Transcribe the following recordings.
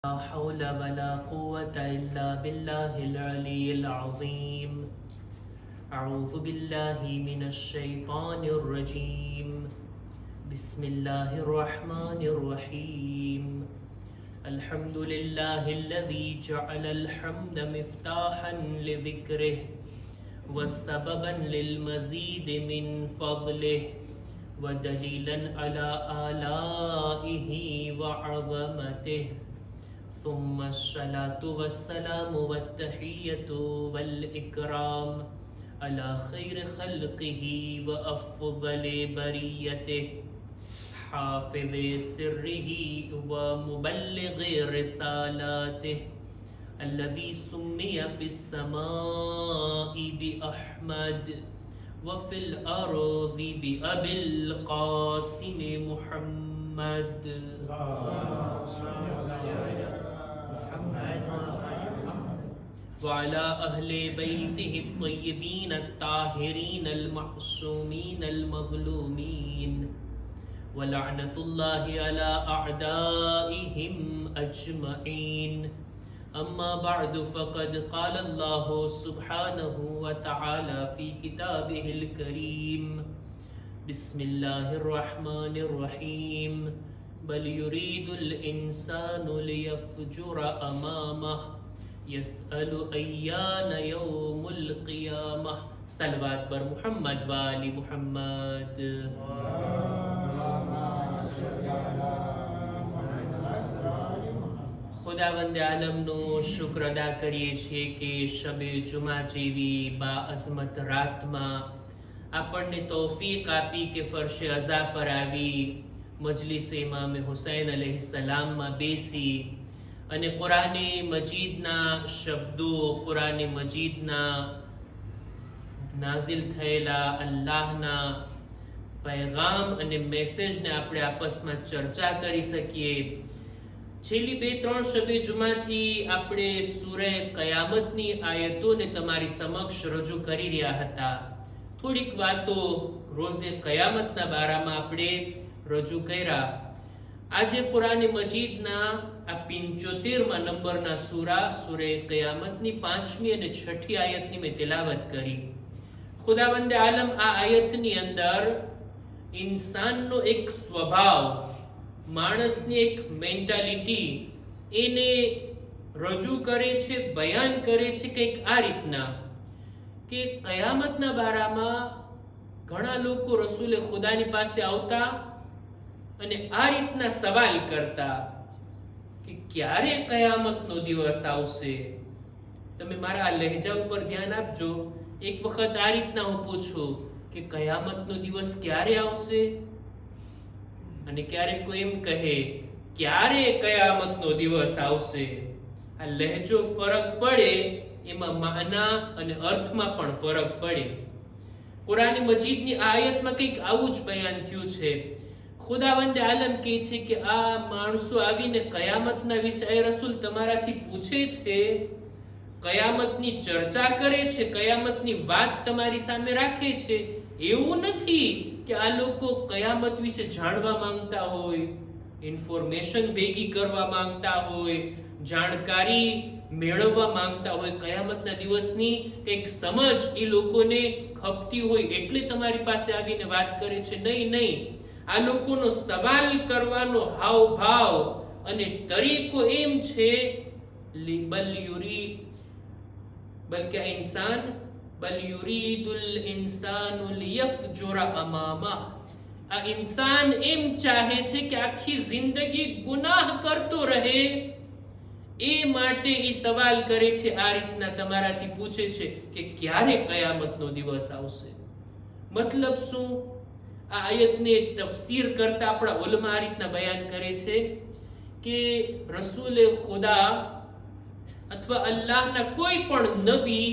لا حول ولا قوة إلا بالله العلي العظيم. أعوذ بالله من الشيطان الرجيم. بسم الله الرحمن الرحيم. الحمد لله الذي جعل الحمد مفتاحا لذكره وسببا للمزيد من فضله ودليلا على آلائه وعظمته. ثم الصلاة والسلام والتحية والإكرام على خير خلقه وأفضل بريته حافظ سره ومبلغ رسالاته الذي سمي في السماء بأحمد وفي الأرض بأبي القاسم محمد. وعلى أهل بيته الطيبين الطاهرين المعصومين المظلومين ولعنة الله على أعدائهم أجمعين. أما بعد فقد قال الله سبحانه وتعالى في كتابه الكريم: بسم الله الرحمن الرحيم. بل يريد الإنسان ليفجر أمامه يسأل أيان يوم القيامة. सलवात बर मुहम्मद वाली मुहम्मद. खुदावंद आलमनो शुक्र अदा करिए છીએ કે શબે જુમા જેવી બા અઝમત રાતમાં આપણને તૌફીક આપી કે ફરશે અઝા પર આવી મજલિસ ઇમામ હુસૈન અલૈહિસ્સલામમાં બેસી અને કુરાને મજીદના શબ્દો, કુરાને મજીદના નાઝિલ થયેલા અલ્લાહના પૈગામ અને મેસેજને આપણે આપસમાં ચર્ચા કરી શકીએ. છેલ્લી 2-3 શબે જુમાથી આપણે સૂરે કયામતની આયતોને તમારી સમક્ષ રજૂ કરી રહ્યા હતા. થોડીક વાતો રોઝે કયામતના બારામાં આપણે રજૂ કર્યા. આજે કુરાને મજીદના આ 75મા નંબરના સૂરા સૂરે કયામતની 5મી અને 6ઠી આયતની મેં તિલાવત કરી. ખુદાવંદ આલમ આ આયતની અંદર ઇન્સાનનો એક સ્વભાવ, માણસની એક મેન્ટાલિટી એને રજૂ કરે છે, બયાન કરે છે કંઈક આ રીતના કે કયામતના બારામાં ઘણા લોકો રસૂલે ખુદાની પાસે આવતા અને આ રીતના સવાલ કરતા કે ક્યારે કયામતનો દિવસ આવશે. તમે મારા આ લહેજા ઉપર ધ્યાન આપજો. એક વખત આ રીતના હું પૂછું કે કયામતનો દિવસ ક્યારે આવશે, અને ક્યારેક કોઈ એમ કહે ક્યારે કયામતનો દિવસ આવશે. આ લહેજો ફરક પડે, એમાં માના અને અર્થમાં પણ ફરક પડે. કુરાન મજીદની આ આયતમાં કંઈક આવું જ બયાન થયું છે. ખુદાવંદ આલમ કહે છે કે આ માણસો આવીને કયામતના વિશે રસૂલ તમારાથી પૂછે છે, કયામતની ચર્ચા કરે છે, કયામતની વાત તમારી સામે રાખે છે. એવું નથી કે આ લોકો કયામત વિશે જાણવા માંગતા હોય, ઇન્ફોર્મેશન ભેગી કરવા માંગતા હોય, જાણકારી મેળવવા માંગતા હોય, કયામતના દિવસની કંઈક સમજ એ લોકોને ખપતી હોય એટલે તમારી પાસે આવીને વાત કરે છે. નહીં, આ લોકોનો સવાલ કરવાનો હાવભાવ અને તરીકો એમ છે બલકે ઇન્સાન બલ યુરીદુલ ઇન્સાનુ લિયફજુર અમામહ. આ ઇન્સાન એમ ચાહે છે કે આખી જિંદગી ગુનાહ કરતો રહે, એ માટે એ સવાલ કરે છે, આ રીતના તમારાથી પૂછે છે કે ક્યારે કયામતનો દિવસ આવશે. મતલબ શું? આ આયતને તફસીર કરતા આપણા ઉલમા આ રીતના બયાન કરે છે કે રસૂલે ખુદા અથવા અલ્લાહના કોઈ પણ નબી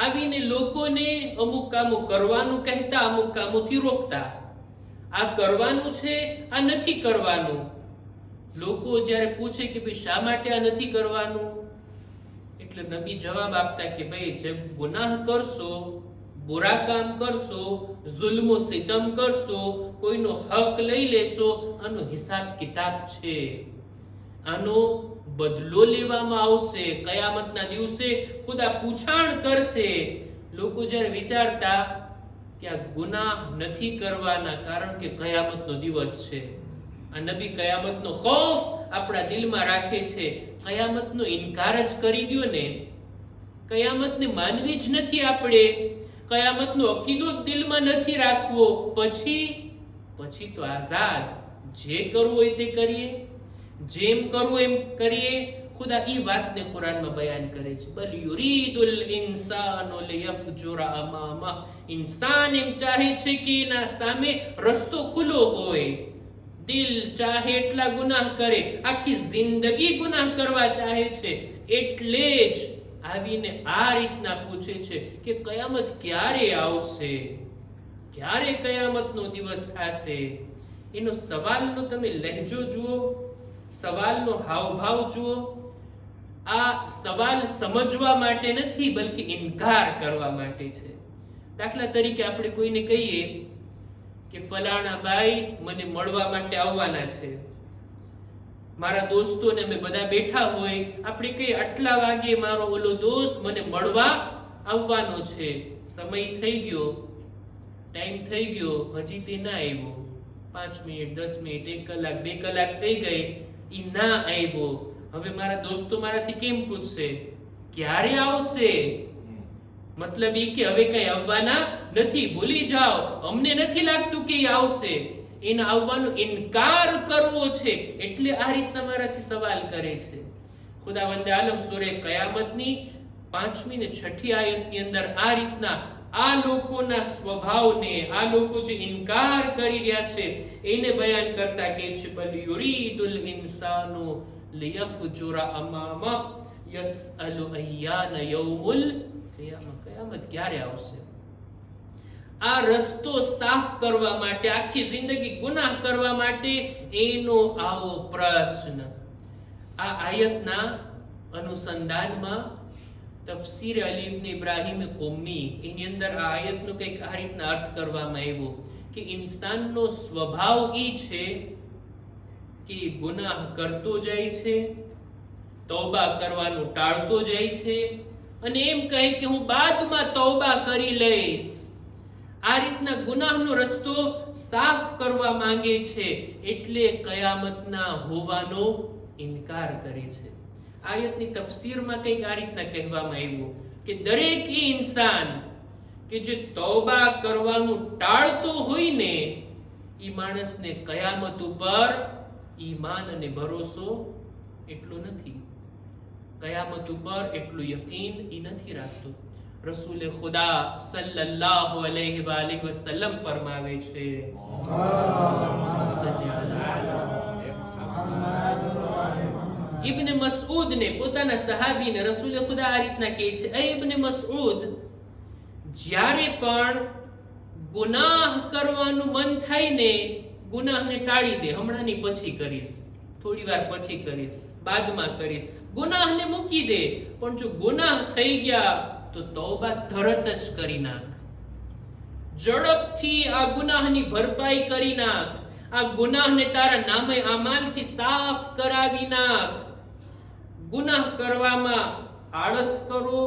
આવીને લોકોને અમુક કામો કરવાનું કહેતા, અમુક કામોથી રોકતા. આ કરવાનું છે, આ નથી કરવાનું. લોકો જ્યારે પૂછે કે ભાઈ શા માટે આ નથી કરવાનું, એટલે નબી જવાબ આપતા કે ભાઈ જે ગુનાહ કરશો, बुरा काम करशो, जुल्मो सितम करशो, कोईनो हक लई लेशो, आनो हिसाब किताब छे, आनो બદલો લેવામાં આવશે, કયામતના દિવસે ખુદા પૂછાણ કરશે. લોકો જ્યારે વિચારતા કે આ ગુનાહ નથી કરવાના કારણ કે કયામતનો દિવસ છે, આ નબી કયામતનો ખૌફ આપણા દિલમાં રાખે છે, કયામતનો ઇનકાર જ કરી દો ને, કયામતને માનવી જ નથી આપણે, કયામતનો અકીદો દિલમાં નથી રાખવો, પછી તો આઝાદ, જે કરવું હોય તે કરીએ, જેમ કરવું એમ કરીએ. ખુદા ઈ વાતને કુરાનમાં બયાન કરે છે, બલ યુરીદુલ ઇન્સાનુ લિયફજુરા અમામા, ઇન્સાન એમ ચાહે છે કે એના સામે રસ્તો ખુલ્લો હોય, દિલ ચાહે એટલા ગુનાહ કરે, આખી જિંદગી ગુનાહ કરવા ચાહે છે, એટલે જ આવીને આ રીતના પૂછે છે કે કયામત ક્યારે આવશે, ક્યારે કયામતનો દિવસ થશે. એનો સવાલનો તમે લહેજો જુઓ, સવાલનો હાવભાવ જુઓ. આ સવાલ સમજવા માટે નથી, બલકે ઇનકાર કરવા માટે છે. દાખલા તરીકે આપણે કોઈને કહીએ કે ફલાણા ભાઈ મને મળવા માટે આવવાના છે, મારા દોસ્તોને અમે બધા બેઠા હોય, આપણે કહીએ આટલા વાગે મારો ઓલો દોસ્ત મને મળવા આવવાનો છે, સમય થઈ ગયો, ટાઈમ થઈ ગયો, હજી તે ના આવ્યો, 5 મિનિટ 10 મિનિટ 1 કલાક 2 કલાક થઈ ગઈ, ઈ ના આવ્યો. હવે મારા દોસ્તો મારાથી કેમ પૂછશે ક્યારે આવશે? મતલબ ઈ કે હવે કઈ આવવાના નથી, ભૂલી જાઓ, અમને નથી લાગતું કે આવશે, એના આવવાનો ઇનકાર કરવો છે, એટલે આ રીતના મારાથી સવાલ કરે છે. ખુદાવંદ આલમ સૂરે કયામતની 5મી ને 6ઠી આયતની અંદર આ રીતના આ લોકોના સ્વભાવને, આ લોકો જે ઇનકાર કરી રહ્યા છે એને બયાન કરતા કહે છે, બલ યુરીદુલ ઇન્સાનુ લિયફજુરા અમામા યસઅલુ અય્યાન યૌમુલ કિયામah, કયામત ક્યારે આવશે? આ રસ્તો સાફ કરવા માટે, આખી જિંદગી ગુનાહ કરવા માટે એનો આવો પ્રશ્ન. આ આયતના અનુસંધાનમાં તફસીર અલી ઇબ્ન ઇબ્રાહિમ કોમી, એની અંદર આ આયતનો કંઈક આ રીતના અર્થ કરવામાં આવ્યો કે ઇન્સાનનો સ્વભાવ એ છે કે ગુનાહ કરતો જાય છે, તૌબા કરવાનું ટાળતો જાય છે, અને એમ કહે કે હું બાદમાં તૌબા કરી લઈશ. આ રીતના ગુનાહનો રસ્તો સાફ કરવા માંગે છે, એટલે કયામતના હોવાનો ઇનકાર કરે છે. આયતની તફસીરમાં કંઈક આ રીતના કહેવામાં આવ્યું કે દરેક ઇન્સાન કે જે તૌબા કરવાનું ટાળતો હોય ને, ઈ માણસને કયામત ઉપર ઈમાન અને ભરોસો એટલો નથી, કયામત ઉપર એટલું યકીન ઈ નથી રાખતો. રસૂલે ખુદા સલ્લલ્લાહુ અલૈહિ વસલ્લમ ફરમાવે છે, ઇબ્ન મસઉદ ને, પોતાના સહાબીને રસૂલે ખુદા આ રીતના કહે છે, એ ઇબ્ન મસઉદ, જ્યારે પણ ગુનાહ કરવાનું મન થાય ને, ગુનાહને ટાળી દે, હમણાં ની પછી કરીશ, થોડી વાર પછી કરીશ, બાદમાં કરીશ, ગુનાહને મૂકી દે. પણ જો ગુનાહ થઈ ગયા તો તૌબા તરત જ કરી નાખ, ઝડપથી આ ગુનાહની ભરપાઈ કરી નાખ, આ ગુનાહને તારા નામે અમાલથી સાફ કરાવી નાખ. ગુનાહ કરવામાં આળસ કરો,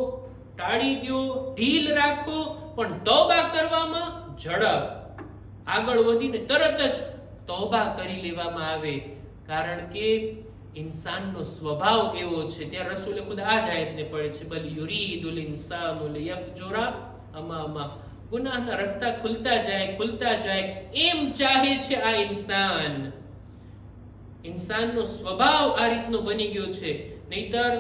ટાળી દો, ઢીલ રાખો, પણ તૌબા કરવામાં ઝડપ, આગળ વધીને તરત જ તૌબા કરી લેવામાં આવે. કારણ કે ઇન્સાનનો સ્વભાવ એવો છે. ત્યાં રસૂલે ખુદા આ જ આયતને પડે છે, બલ યુરીદુલ ઇન્સાનુ લિયફજુરા અમામા, ગુનાહના રસ્તા ખુલતા જાય એમ ચાહે છે આ ઇન્સાન. ઇન્સાનનો સ્વભાવ આ રીતનો બની ગયો છે. નહીતર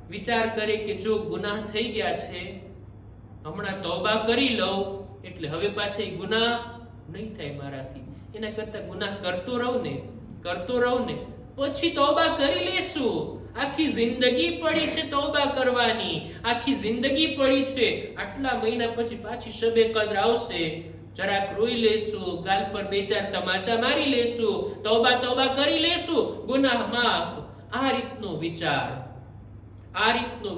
વિચાર કરે કે જો ગુનાહ થઈ ગયા છે, હમણાં તૌબા કરી લઉં એટલે હવે પાછા ગુનાહ નહીં થાય મારાથી, એના કરતા ગુનાહ કરતો રહું ને, પછી તૌબા કરી લેશું. આખી જિંદગી પડી છે તૌબા કરવાની, આખી જિંદગી પડી છે. આટલા મહિના પછી પાછી શબે કદ્ર આવશે, જરાક રોઈ લેશું, ગાલ પર 2-4 તમાચા મારી લેશું, તૌબા કરી લેશું, ગુનાહ માફ. આ રીતનો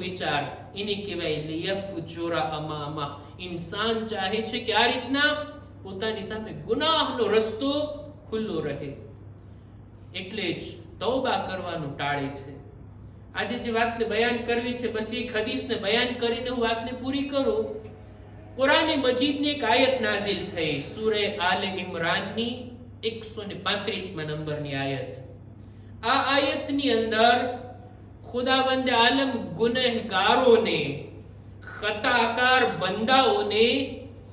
વિચાર એને કહેવાય લિયફજુરા અમામા. ઇન્સાન ચાહે છે કે આ રીતના પોતાની સામે ગુનાહનો રસ્તો ખુલ્લો રહે, એટલે જ તૌબા કરવાનું ટાળે છે. આજે જે વાતને બયાન કરવી છે, બસ એક હદીસને બયાન કરીને હું વાતને પૂરી કરું. કુરાન મજીદની એક આયત નાઝિલ થઈ, સૂરે આલે ઇમરાનની 135મા નંબરની આયત. આ આયતની અંદર ખુદાવંદ આલમ ગુનેહગારોને, ખતાકાર બંદાઓને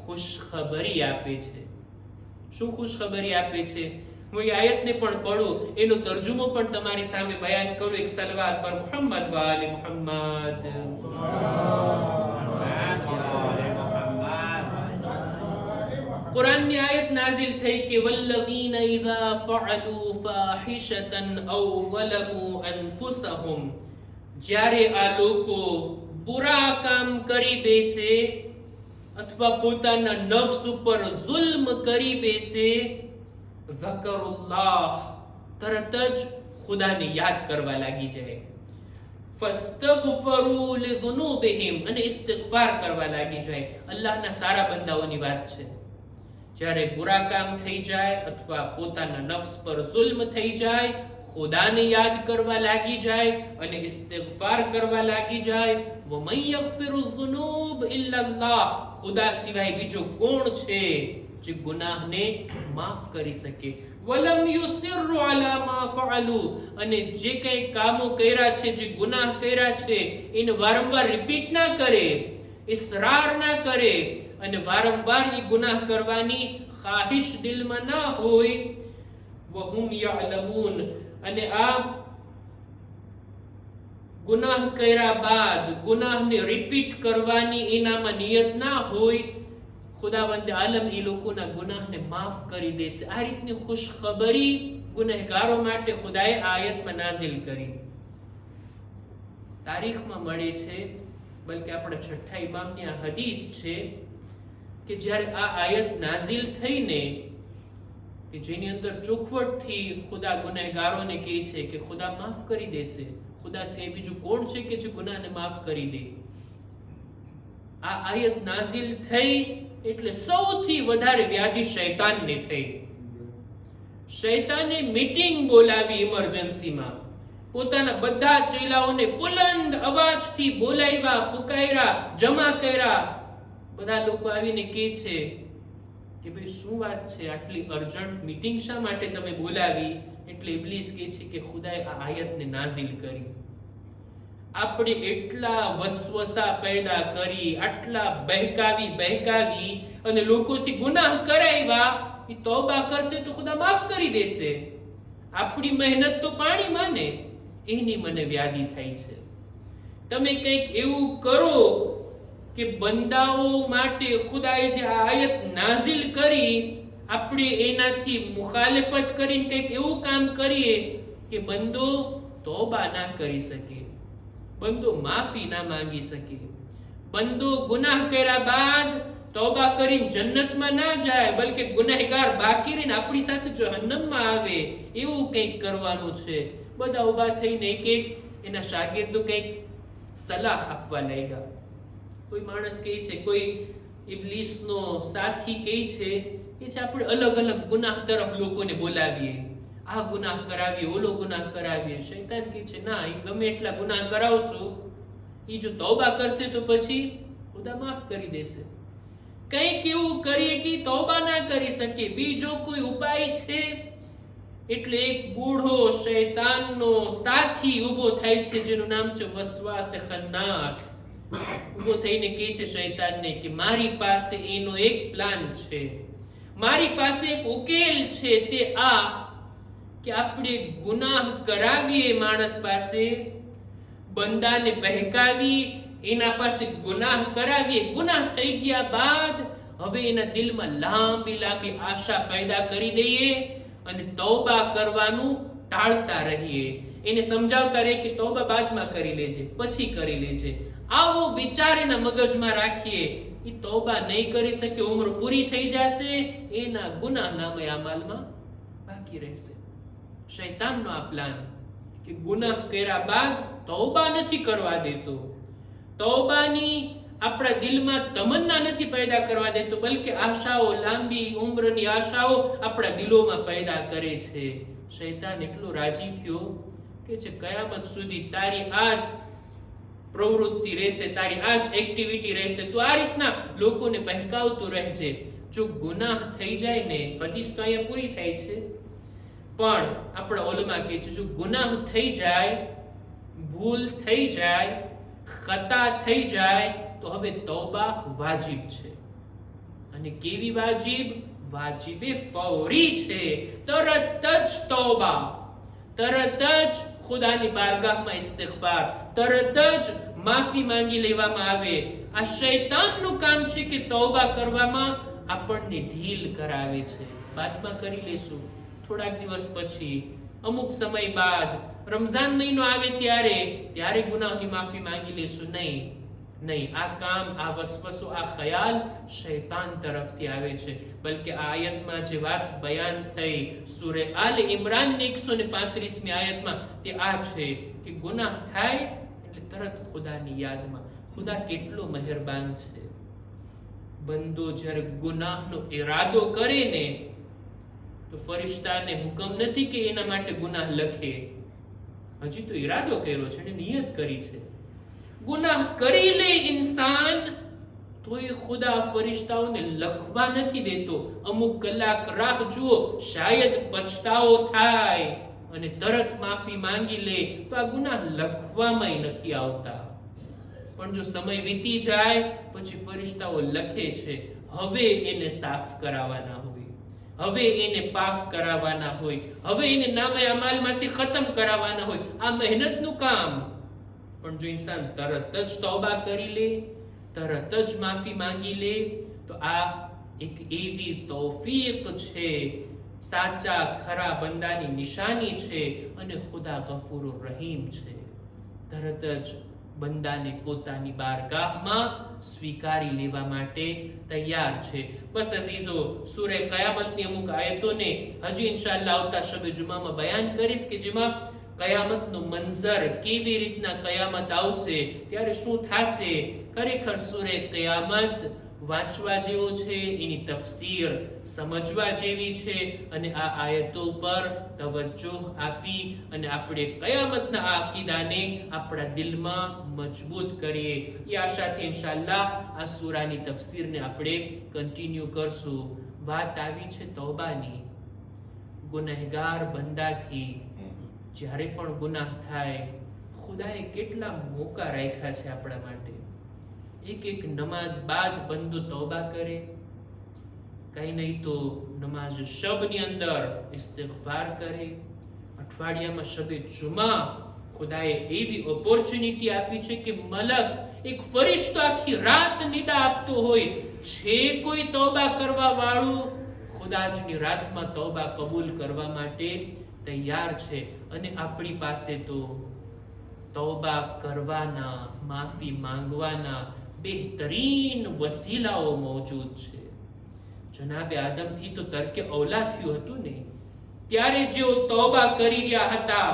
ખુશખબરી આપે છે. શું ખુશખબરી આપે છે? હું એ આયતને પણ પઢું, એનો તર્જુમો પણ તમારી સામે બયાન કરું. એક સલવાત પર મુહમ્મદ વ આલે મુહમ્મદ. કુરાનની આયત નાઝિલ થઈ કે વલ્લઝીના ઇઝા ફઅલુ ફાહિશતન અવ ઝલમુ અનફુસહુમ, જ્યારે આ લોકો બુરા કામ કરી બેસે અથવા પોતાના નફ્સ ઉપર જુલ્મ કરી બેસે, ઝકરુલ્લાહ, તરત જ ખુદાને યાદ કરવા લાગી જાય. ફસ્તગફરુ લિઝુનુબિહિમ, અને ઇસ્તિગફાર કરવા લાગી જાય. અલ્લાહના સારા બંદાઓની વાત છે. જ્યારે બુરા કામ થઈ જાય અથવા પોતાના નફ્સ પર જુલ્મ થઈ જાય, ખુદાને યાદ કરવા લાગી જાય અને ઇસ્તિગફાર કરવા લાગી જાય. વમન યગફિરુ ઝુનુબ ઇલ્લલ્લાહ, ખુદા સિવાય બીજો કોણ છે જે ગુનાહને માફ કરી શકે. વલમ યુસિરુ અલા મા ફઅલુ, અને જે કંઈ કામો કર્યા છે, જે ગુનાહ કર્યા છે, એને વારંવાર રિપીટ ના કરે, ઇસરાર ના કરે, અને વારંવાર એ ગુનાહ કરવાની ખ્વાહિશ દિલમાં ના હોય. વહુમ યઅલમૂન, અને આ ગુનાહ કર્યા બાદ ગુનાહને રિપીટ કરવાની એનામાં નિયત ના હોય, ખુદાવંદ આલમ એ લોકોના ગુનાહને માફ કરી દેશે. આ રીતની ખુશખબરી ગુનેહગારો માટે ખુદાએ આયતમાં નાઝિલ કરી. તારીખમાં મળે છે, બલકે આપણા છઠ્ઠા ઇમામની આ હદીસ છે કે જ્યારે આ આયત નાઝિલ થઈને, કે જેની અંદર ચોખવટથી ખુદા ગુનેહગારોને કહે છે કે ખુદા માફ કરી દેશે. ખુદા સિવાય બીજું કોણ છે કે જે ગુનાહને માફ કરી દે? આ આયત નાઝિલ થઈ એટલે સૌથી વધારે વ્યાધિ શૈતાનને થઈ. શૈતાને મીટિંગ બોલાવી ઇમરજન્સીમાં, પોતાના બધા ચેલાઓને બુલંદ અવાજથી બોલાવ્યા, પુકાર્યા, જમા કર્યા. બધા લોકો આવીને કહે છે કે ભાઈ શું વાત છે, આટલી અર્જન્ટ મીટિંગ શા માટે તમે બોલાવી? એટલે ઇબ્લીસ કહે છે કે ખુદાએ આ આયતને નાઝિલ કરી. આપણે એટલા વસવસા પેદા કરી, આટલા બહેકાવી અને લોકોથી ગુનાહ કરાવ્યા, એ તૌબા કરશે તો ખુદા માફ કરી દેશે. આપણી મહેનત તો પાણીમાં ને, એની મને વ્યાધિ થાય છે. તમે કંઈક એવું કરો કે બંદાઓ માટે ખુદાએ જે આયત નાઝિલ કરી, આપણે એનાથી મુખાલફત કરીને કંઈક એવું કામ કરીએ કે બંદો તૌબા ના કરી શકે, બંદો માફી ના માંગી શકે, બંદો ગુનાહ કર્યા બાદ તૌબા કરીને જન્નતમાં ના જાય, બલકે ગુનેહગાર બાકી રહીને આપણી સાથે જહન્નમમાં આવે, એવું કંઈક કરવાનું છે. બધા ઊભા થઈને એક એના શાગિર્દો કંઈક સલાહ આપવા લાગ્યા. કોઈ માણસ કહે છે, કોઈ ઇબ્લીસનો સાથી કહે છે કે આપણે અલગ અલગ ગુનાહ તરફ લોકોને બોલાવીએ, આ ગુનાહ કરાવીએ, ઓલો ગુનાહ કરાવીએ. શૈતાન કહે છે ના, એ ગમે એટલા ગુનાહ કરાવશું, એ જો તૌબા કરશે તો પછી ખુદા માફ કરી દેશે. કંઈક એવું કરીએ કે તૌબા ના કરી શકે, બીજો કોઈ ઉપાય છે? એટલે એક બૂઢો શૈતાનનો સાથી ઊભો થાય છે, જેનું નામ છે વસવાસે ખન્નાસ. ઊભો થઈને કહે છે શૈતાનને કે મારી પાસે એનો એક પ્લાન છે, મારી પાસે એક ઉકેલ છે. તે આ કે આપણે ગુનાહ કરાવીએ માણસ પાસે, બંદાને બહેકાવી, એના પાસે ગુનાહ કરાવીએ, ગુનાહ થઈ ગયા બાદ હવે એના દિલમાં લાંબી આશા પેદા કરી દઈએ અને તૌબા કરવાનું ટાળતા રહીએ. એને સમજાવતા રહીએ કે તૌબા બાદમાં કરી લેજે, પછી કરી લેજે. આવો વિચાર એના મગજમાં રાખીએ, એ તૌબા નહીં કરી શકે, ઉંમર પૂરી થઈ જશે, એના ગુનાહ નામે અમલમાં બાકી રહેશે. શૈતાનનો આ પ્લાન કે ગુનાહ કર્યા બાદ તૌબા નથી કરવા દેતો, તૌબાની આપણા દિલમાં તમન્ના નથી પેદા કરવા દેતો, બલકે આશાઓ, લાંબી ઉંમરની આશાઓ આપણા દિલોમાં પેદા કરે છે. શૈતાન એટલો રાજી થયો કે છે કયામત સુધી તારી આ જ પ્રવૃત્તિ રહેશે, તારી આ જ એક્ટિવિટી રહેશે, તું આ રીતના લોકોને બહેકાવતું રહેજે. જો ગુનાહ થઈ જાય ને, હદીસ તો અહીંયા પૂરી થાય છે, પણ આપણા ઓલમાં કહે છે જો ગુનાહ થઈ જાય, ભૂલ થઈ જાય, ખતા થઈ જાય, તો હવે તૌબા વાજિબ છે. અને કેવી વાજિબ? વાજિબે ફૌરી છે. તરત જ તૌબા, તરત જ ખુદાની બારગાહમાં ઇસ્તિગફાર, તરત જ માફી માંગી લેવામાં આવે. આ શૈતાનનું કામ છે કે તૌબા કરવામાં આપણને ઢીલ કરાવે છે. બાદમાં કરી લેશું, થોડાક દિવસ પછી, અમુક સમય બાદ, રમઝાન મહિનો આવે ત્યારે ગુનાહની માફી માંગી લેશું. નહીં, આ કામ, આ વસવસો, આ ખ્યાલ શૈતાન તરફથી આવે છે. બલકે આ આયતમાં જે વાત બયાન થઈ સૂરે આલ ઇમરાન 135મી આયતમાં, તે આ છે કે ગુનાહ થાય એટલે તરત ખુદાની યાદમાં. ખુદા કેટલો મહેરબાન છે. બંદો જ્યારે ગુનાહનો ઈરાદો કરે ને, તો ફરિશ્તાને હુકમ નથી કે એના માટે ગુનાહ લખે. હજી તો ઈરાદો કર્યો છે ને, નિયત કરી છે. ગુનાહ કરી લે ઇન્સાન તો એ ખુદા ફરિશ્તાઓને લખવા નથી દેતો. અમુક કલાક રાહ જુઓ, શાયદ પછતાવો થાય અને તરત માફી માંગી લે તો આ ગુનાહ લખવામાં નથી આવતા. પણ જો સમય વીતી જાય પછી ફરિશ્તાઓ લખે છે, હવે એને સાફ કરાવવાના હોય, હવે એને પાક કરાવવાના હોય, હવે એને નામે અમાલમાંથી ખતમ કરાવવાના હોય. આ મહેનતનું કામ. પણ જો ઇન્સાન તરત જ તૌબા કરી લે, તરત જ માફી માંગી લે, તો આ એક એવી તૌફીક છે, સાચા ખરા બંદાની નિશાની છે. અને ખુદા ગફૂર રહીમ છે. તરત જ બંદાને પોતાની બારગાહમાં સ્વીકારી લેવા માટે તૈયાર છે. બસ અઝીઝો, સૂરે કયામતની અમુક આયતોને હજી ઇન્શાઅલ્લાહ આવતા શબે જુમામાં બયાન કરીશ કે જેમાં કયામતનું મંઝર, કેવી રીતના કયામત આવશે, ત્યારે શું થશે. ખરેખર સૂરે કયામત વાંચવા જેવો છે, એની તફસીર સમજવા જેવી છે. અને આ આયતો પર તવજ્જો આપી અને આપણે કયામતના આ અકીદાને આપણા દિલમાં મજબૂત કરીએ. એ આશાથી ઇન્શાઅલ્લાહ આ સૂરાની તફસીરને આપણે કન્ટિન્યુ કરશું. વાત આવી છે તૌબાની. ગુનેહગાર બંદાથી જ્યારે પણ ગુનાહ થાય, ખુદાએ કેટલા મોકા રાખ્યા છે આપણા માટે. એક નમાઝ બાદ બંદો તૌબા કરે, કઈ નહીં તો નમાઝ શબની અંદર ઇસ્તિગફાર કરે. અઠવાડિયામાં શબે જુમા ખુદાએ એવી ઓપોર્ચ્યુનિટી આપી છે કે મલક, એક ફરિશ્તો આખી રાત નિદા આપતો હોય છે, કોઈ તૌબા કરવા વાળું ખુદાજની રાતમાં તૌબા કબૂલ કરવા માટે તૈયાર છે. અને આપણી પાસે તો તૌબા કરવાના, માફી માંગવાના બહેતરીન વસીલાઓ મોજૂદ છે. જનાબે આદમથી તો તર્કે ઔલા થયું હતું ને, ત્યારે જેઓ તૌબા કરી રહ્યા હતા,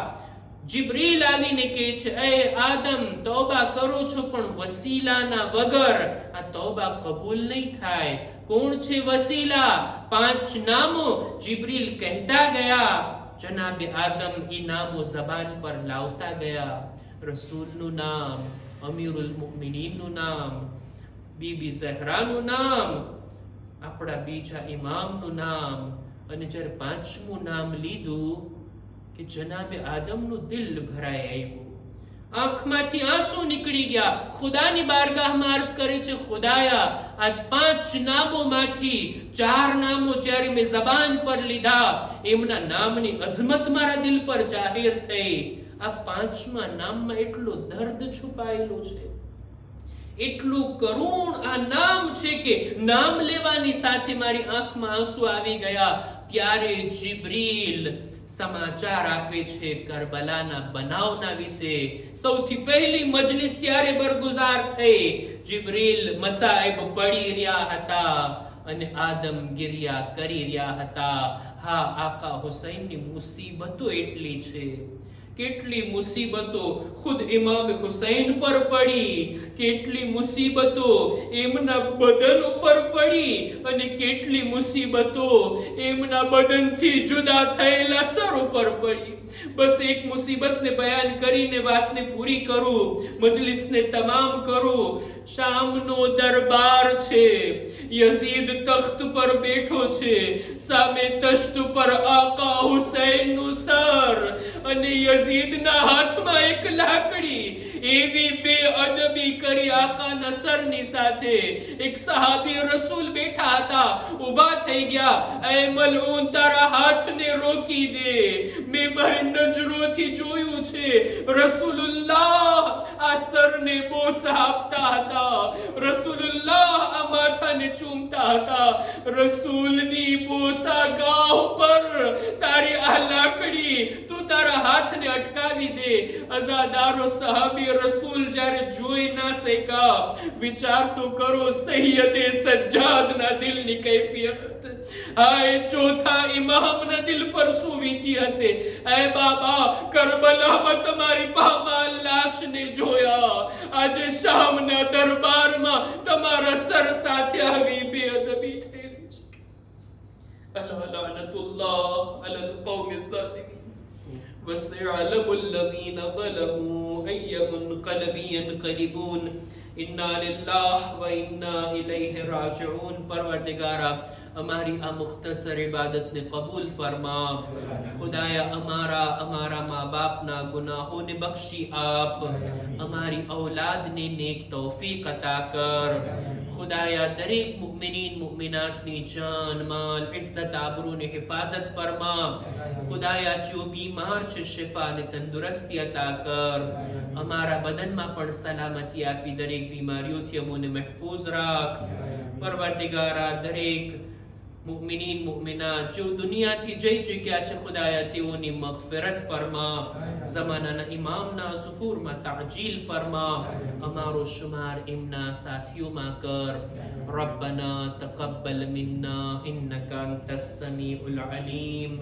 જિબ્રીલ આવીને કહે છે, એ આદમ તૌબા કરો છો પણ વસીલાના વગર આ તૌબા કબૂલ નહીં થાય. કોણ છે વસીલા? 5 નામો જિબ્રીલ કહેતા ગયા. જનાબે આદમ એ નામો જબાન પર લાવતા ગયા. રસૂલનું નામ, અમીરુલ મુમિનીનનું નામ, બીબી ઝહરાનું નામ, આપણા બીજા ઇમામનું નામ. અને જ્યારે 5મું નામ લીધું કે જનાબે આદમનું દિલ ભરાઈ આવ્યું, આંખમાંથી આંસુ નીકળી ગયા. ખુદાની બારગાહમાં અર્ઝ કરે છે, ખુદાયા, આ 5 નામોમાંથી 4 નામો જ્યારે મેં જબાન પર લીધા, એમના નામની અઝમત મારા દિલ પર જાહેર થઈ. આ 5મા નામમાં એટલો દર્દ છુપાયેલો છે, એટલું કરુણ આ નામ છે કે નામ લેવાની સાથે મારી આંખમાં આંસુ આવી ગયા. ત્યારે જિબ્રીલ સમાચાર આપે છે કરબલાના બનાવના વિશે. સૌથી પહેલી મજલિસ ત્યારે બરગુજાર થઈ. જિબ્રીલ મસાઈબ પડી રહ્યા હતા અને આદમ ગિરિયા કરી રહ્યા હતા. હા, આકા હુસૈનની મુસીબતો એટલી છે કેટલી મુસીબતો ખુદ ઇમામ હુસૈન પર પડી, કેટલી મુસીબતો એમના બદન ઉપર પડી અને કેટલી મુસીબતો એમના બદનથી જુદા થયેલા સર ઉપર પડી. બસ એક મુસીબતને બયાન કરીને વાતને પૂરી કરું, મજલિસને તમામ કરું. શામનો દરબાર છે, યઝીદ તખ્ત પર બેઠો છે, સામે તશ્ત પર આકા હુસૈનનું સર અને યઝીદના હાથમાં એક લાકડી. એવી બેઅદબી કરી આકાના સરની સાથે. એક સહાબી રસૂલ બેઠા હતા, ઊભા થઈ ગયા. એ મલઉન, તારા હાથને રોકી દે, મેં મારી નજરોથી જોયું છે રસૂલુલ્લાહ આ સરને બોસા આપતા હતા, રસૂલુલ્લાહ આ માથાને ચૂમતા હતા. રસૂલની બોસા ગાહ પર તારી આ લાકડી, તું તારા હાથને અટકાવી દે. અઝાદારો સહાબી રસૂલ જ્યારે જોઈ ના શક્યા. વિચાર તો કરો સૈયદે સજ્જાદના દિલની કૈફિયત. હાય, ચોથા ઇમામના દિલ પર શું વીતી હશે. એ બાબા, કરબલામાં તમારી પામાલ લાશને જોયા, આજે શામના દરબારમાં તમારા સર સાથે આવી બેઅદબી થયેલી છે. અલા લઅનતુલ્લાહ અલલ કૌમિઝ ઝાલિમીન وسيعلم الذين ظلموا أي منقلب ينقلبون إنا لله وإنا إليه راجعون. پروردگارا ہماری مختصر عبادت نے قبول فرما. خدایا ہمارا ماں باپ نا گناہوں نے بخشی آپ. ہماری اولاد نے نیک توفیق عطا کر. خدایا دریک مؤمنین مؤمنات نے جان مال عزت آبرو نے حفاظت فرما. خدایا جو بیمار چھے شفا نے تندرستی عطا کر. ہمارا بدن ما پر سلامتی آپی دریک بیماریوں تھی ہموں نے محفوظ راکھ. پروردگارا دریک مؤمنین مؤمنات جو دنیا تھی جئی چکیا چھے خدایا تیونی مغفرت فرما. زمانہ امامنا ظہور ما تعجیل فرما. ہمارو شمار امنا ساتھیوں ما کر. ربنا تقبل منا انکا انت السمیع العلیم.